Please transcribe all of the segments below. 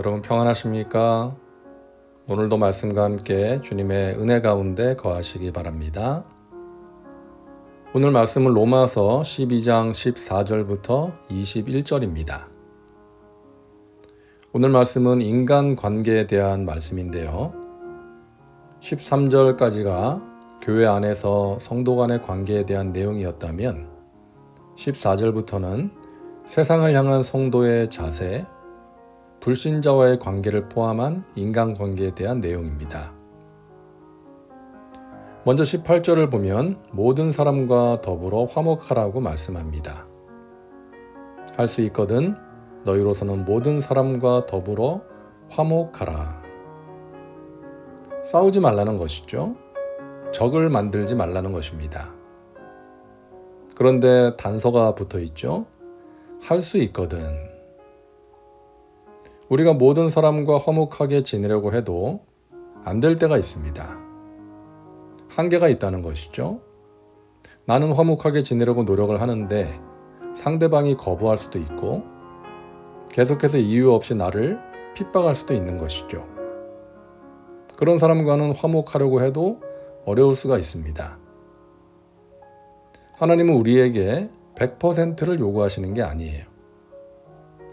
여러분 평안하십니까? 오늘도 말씀과 함께 주님의 은혜 가운데 거하시기 바랍니다. 오늘 말씀은 로마서 12장 14절부터 21절입니다. 오늘 말씀은 인간관계에 대한 말씀인데요. 13절까지가 교회 안에서 성도 간의 관계에 대한 내용이었다면 14절부터는 세상을 향한 성도의 자세, 불신자와의 관계를 포함한 인간관계에 대한 내용입니다. 먼저 18절을 보면 모든 사람과 더불어 화목하라고 말씀합니다. 할 수 있거든 너희로서는 모든 사람과 더불어 화목하라. 싸우지 말라는 것이죠. 적을 만들지 말라는 것입니다. 그런데 단서가 붙어 있죠. 할 수 있거든. 우리가 모든 사람과 화목하게 지내려고 해도 안 될 때가 있습니다. 한계가 있다는 것이죠. 나는 화목하게 지내려고 노력을 하는데 상대방이 거부할 수도 있고 계속해서 이유 없이 나를 핍박할 수도 있는 것이죠. 그런 사람과는 화목하려고 해도 어려울 수가 있습니다. 하나님은 우리에게 100%를 요구하시는 게 아니에요.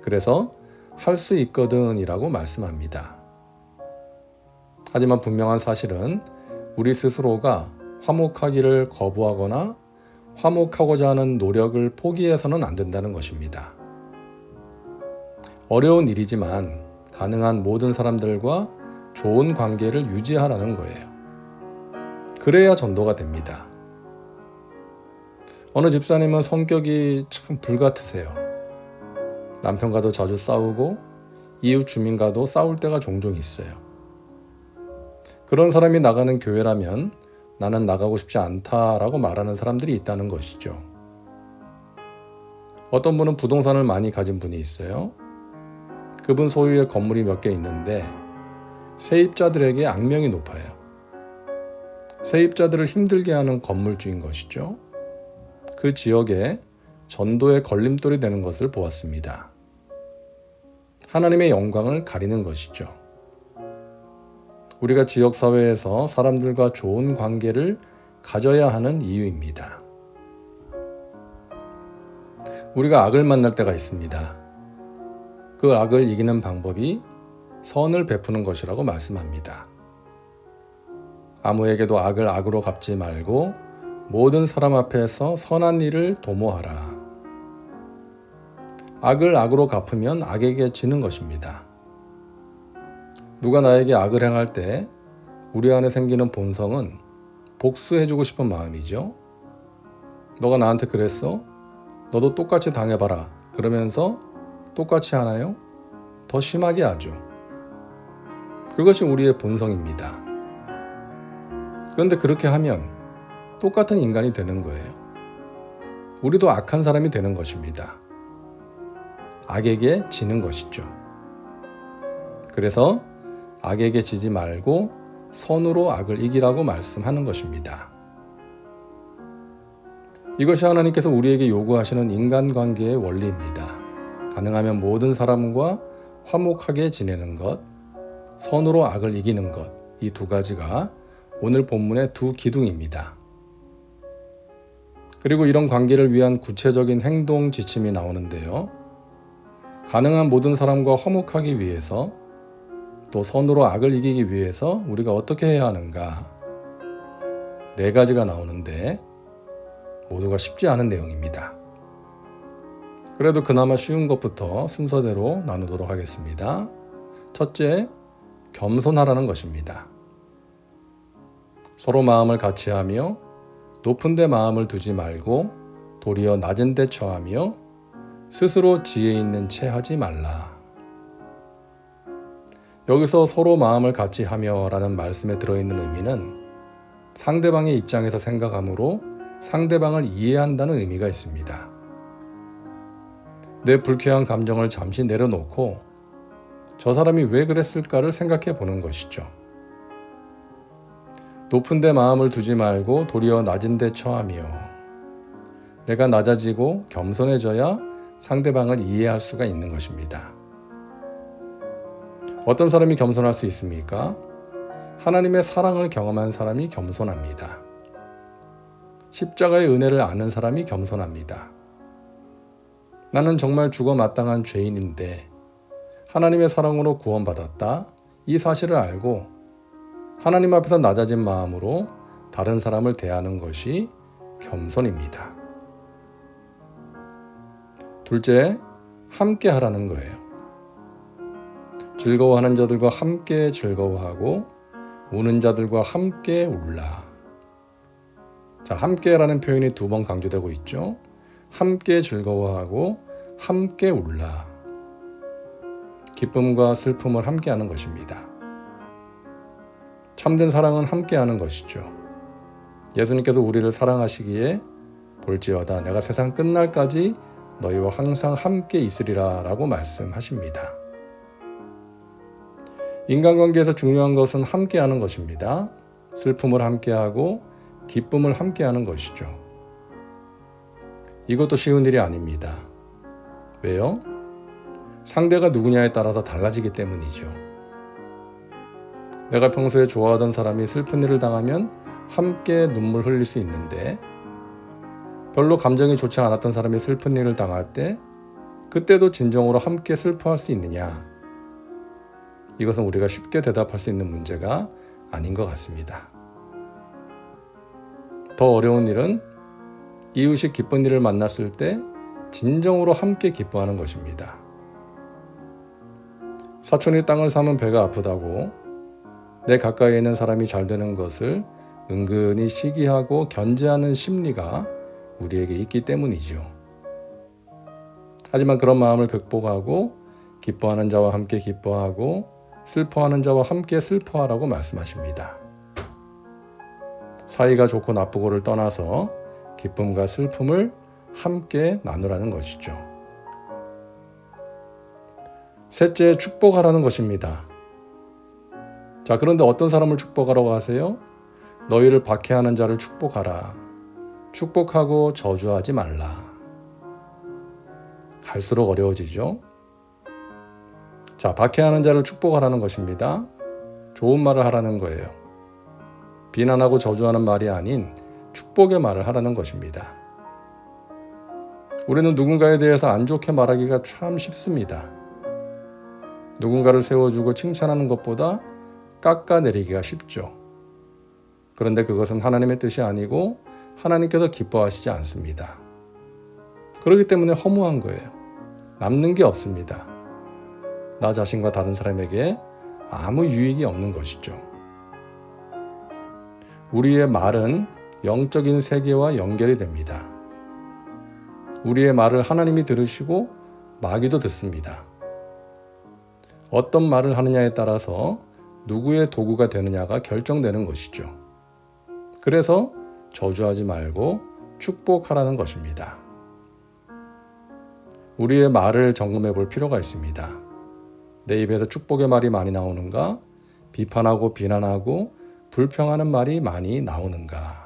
그래서 할 수 있거든 이라고 말씀합니다. 하지만 분명한 사실은 우리 스스로가 화목하기를 거부하거나 화목하고자 하는 노력을 포기해서는 안 된다는 것입니다. 어려운 일이지만 가능한 모든 사람들과 좋은 관계를 유지하라는 거예요. 그래야 전도가 됩니다. 어느 집사님은 성격이 참 불같으세요. 남편과도 자주 싸우고 이웃 주민과도 싸울 때가 종종 있어요. 그런 사람이 나가는 교회라면 나는 나가고 싶지 않다라고 말하는 사람들이 있다는 것이죠. 어떤 분은 부동산을 많이 가진 분이 있어요. 그분 소유의 건물이 몇 개 있는데 세입자들에게 악명이 높아요. 세입자들을 힘들게 하는 건물주인 것이죠. 그 지역에 전도의 걸림돌이 되는 것을 보았습니다. 하나님의 영광을 가리는 것이죠. 우리가 지역사회에서 사람들과 좋은 관계를 가져야 하는 이유입니다. 우리가 악을 만날 때가 있습니다. 그 악을 이기는 방법이 선을 베푸는 것이라고 말씀합니다. 아무에게도 악을 악으로 갚지 말고 모든 사람 앞에서 선한 일을 도모하라. 악을 악으로 갚으면 악에게 지는 것입니다. 누가 나에게 악을 행할 때 우리 안에 생기는 본성은 복수해주고 싶은 마음이죠. 너가 나한테 그랬어? 너도 똑같이 당해봐라. 그러면서 똑같이 하나요? 더 심하게 하죠. 그것이 우리의 본성입니다. 그런데 그렇게 하면 똑같은 인간이 되는 거예요. 우리도 악한 사람이 되는 것입니다. 악에게 지는 것이죠. 그래서 악에게 지지 말고 선으로 악을 이기라고 말씀하는 것입니다. 이것이 하나님께서 우리에게 요구하시는 인간관계의 원리입니다. 가능하면 모든 사람과 화목하게 지내는 것, 선으로 악을 이기는 것, 이 두 가지가 오늘 본문의 두 기둥입니다. 그리고 이런 관계를 위한 구체적인 행동 지침이 나오는데요. 가능한 모든 사람과 화목하기 위해서 또 선으로 악을 이기기 위해서 우리가 어떻게 해야 하는가? 4가지가 나오는데 모두가 쉽지 않은 내용입니다. 그래도 그나마 쉬운 것부터 순서대로 나누도록 하겠습니다. 첫째, 겸손하라는 것입니다. 서로 마음을 같이하며 높은 데 마음을 두지 말고 도리어 낮은 데 처하며 스스로 지혜 있는 채 하지 말라. 여기서 서로 마음을 같이 하며 라는 말씀에 들어있는 의미는 상대방의 입장에서 생각하므로 상대방을 이해한다는 의미가 있습니다. 내 불쾌한 감정을 잠시 내려놓고 저 사람이 왜 그랬을까를 생각해 보는 것이죠. 높은 데 마음을 두지 말고 도리어 낮은 데 처하며 내가 낮아지고 겸손해져야 상대방을 이해할 수가 있는 것입니다. 어떤 사람이 겸손할 수 있습니까? 하나님의 사랑을 경험한 사람이 겸손합니다. 십자가의 은혜를 아는 사람이 겸손합니다. 나는 정말 죽어 마땅한 죄인인데 하나님의 사랑으로 구원받았다. 이 사실을 알고 하나님 앞에서 낮아진 마음으로 다른 사람을 대하는 것이 겸손입니다. 둘째, 함께 하라는 거예요. 즐거워하는 자들과 함께 즐거워하고 우는 자들과 함께 울라. 자, 함께라는 표현이 2번 강조되고 있죠. 함께 즐거워하고 함께 울라. 기쁨과 슬픔을 함께하는 것입니다. 참된 사랑은 함께하는 것이죠. 예수님께서 우리를 사랑하시기에 볼지어다 내가 세상 끝날까지 너희와 항상 함께 있으리라 라고 말씀하십니다. 인간관계에서 중요한 것은 함께하는 것입니다. 슬픔을 함께하고 기쁨을 함께하는 것이죠. 이것도 쉬운 일이 아닙니다. 왜요? 상대가 누구냐에 따라서 달라지기 때문이죠. 내가 평소에 좋아하던 사람이 슬픈 일을 당하면 함께 눈물 흘릴 수 있는데 별로 감정이 좋지 않았던 사람이 슬픈 일을 당할 때 그때도 진정으로 함께 슬퍼할 수 있느냐? 이것은 우리가 쉽게 대답할 수 있는 문제가 아닌 것 같습니다. 더 어려운 일은 이웃이 기쁜 일을 만났을 때 진정으로 함께 기뻐하는 것입니다. 사촌이 땅을 사면 배가 아프다고 내 가까이에 있는 사람이 잘 되는 것을 은근히 시기하고 견제하는 심리가 우리에게 있기 때문이죠. 하지만 그런 마음을 극복하고 기뻐하는 자와 함께 기뻐하고 슬퍼하는 자와 함께 슬퍼하라고 말씀하십니다. 사이가 좋고 나쁘고를 떠나서 기쁨과 슬픔을 함께 나누라는 것이죠. 셋째, 축복하라는 것입니다. 자, 그런데 어떤 사람을 축복하라고 하세요? 너희를 박해하는 자를 축복하라. 축복하고 저주하지 말라. 갈수록 어려워지죠? 자, 박해하는 자를 축복하라는 것입니다. 좋은 말을 하라는 거예요. 비난하고 저주하는 말이 아닌 축복의 말을 하라는 것입니다. 우리는 누군가에 대해서 안 좋게 말하기가 참 쉽습니다. 누군가를 세워주고 칭찬하는 것보다 깎아내리기가 쉽죠. 그런데 그것은 하나님의 뜻이 아니고 하나님께서 기뻐하시지 않습니다. 그렇기 때문에 허무한 거예요. 남는 게 없습니다. 나 자신과 다른 사람에게 아무 유익이 없는 것이죠. 우리의 말은 영적인 세계와 연결이 됩니다. 우리의 말을 하나님이 들으시고 마귀도 듣습니다. 어떤 말을 하느냐에 따라서 누구의 도구가 되느냐가 결정되는 것이죠. 그래서 저주하지 말고 축복하라는 것입니다. 우리의 말을 점검해 볼 필요가 있습니다. 내 입에서 축복의 말이 많이 나오는가? 비판하고 비난하고 불평하는 말이 많이 나오는가?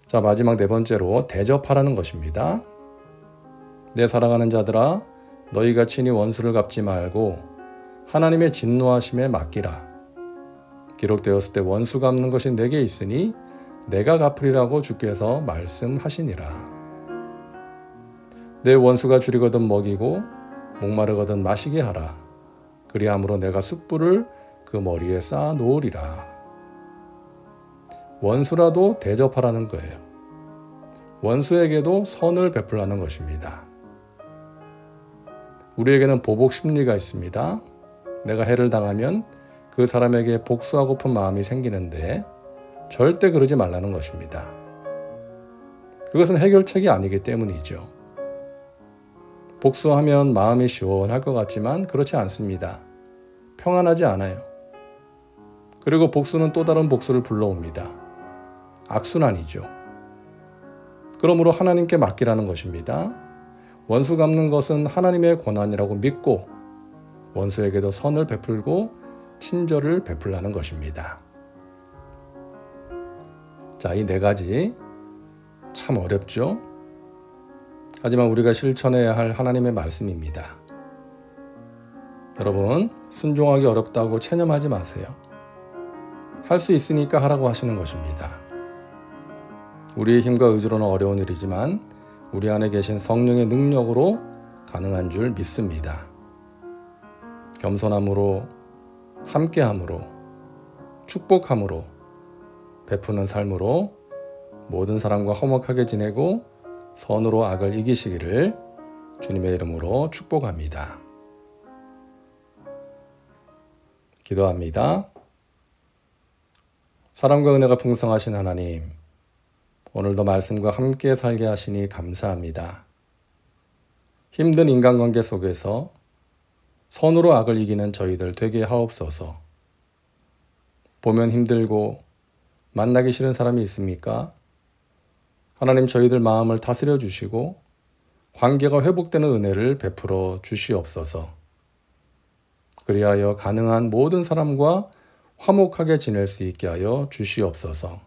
자, 마지막 4번째로 대접하라는 것입니다. 내 사랑하는 자들아, 너희가 친히 원수를 갚지 말고 하나님의 진노하심에 맡기라. 기록되었을 때 원수 갚는 것이 내게 있으니 내가 갚으리라고 주께서 말씀하시니라. 내 원수가 줄이거든 먹이고 목마르거든 마시게 하라. 그리함으로 내가 숯불을 그 머리에 쌓아 놓으리라. 원수라도 대접하라는 거예요. 원수에게도 선을 베풀라는 것입니다. 우리에게는 보복 심리가 있습니다. 내가 해를 당하면 그 사람에게 복수하고픈 마음이 생기는데 절대 그러지 말라는 것입니다. 그것은 해결책이 아니기 때문이죠. 복수하면 마음이 시원할 것 같지만 그렇지 않습니다. 평안하지 않아요. 그리고 복수는 또 다른 복수를 불러옵니다. 악순환이죠. 그러므로 하나님께 맡기라는 것입니다. 원수 갚는 것은 하나님의 권한이라고 믿고 원수에게도 선을 베풀고 친절을 베풀라는 것입니다. 자, 이 4가지 참 어렵죠? 하지만 우리가 실천해야 할 하나님의 말씀입니다. 여러분, 순종하기 어렵다고 체념하지 마세요. 할 수 있으니까 하라고 하시는 것입니다. 우리의 힘과 의지로는 어려운 일이지만 우리 안에 계신 성령의 능력으로 가능한 줄 믿습니다. 겸손함으로, 함께함으로, 축복함으로, 베푸는 삶으로 모든 사람과 화목하게 지내고 선으로 악을 이기시기를 주님의 이름으로 축복합니다. 기도합니다. 사랑과 은혜가 풍성하신 하나님, 오늘도 말씀과 함께 살게 하시니 감사합니다. 힘든 인간관계 속에서 선으로 악을 이기는 저희들 되게 하옵소서. 보면 힘들고 만나기 싫은 사람이 있습니까? 하나님, 저희들 마음을 다스려 주시고 관계가 회복되는 은혜를 베풀어 주시옵소서. 그리하여 가능한 모든 사람과 화목하게 지낼 수 있게 하여 주시옵소서.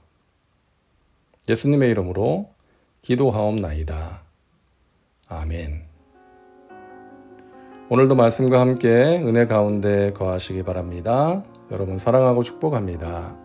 예수님의 이름으로 기도하옵나이다. 아멘. 오늘도 말씀과 함께 은혜 가운데 거하시기 바랍니다. 여러분 사랑하고 축복합니다.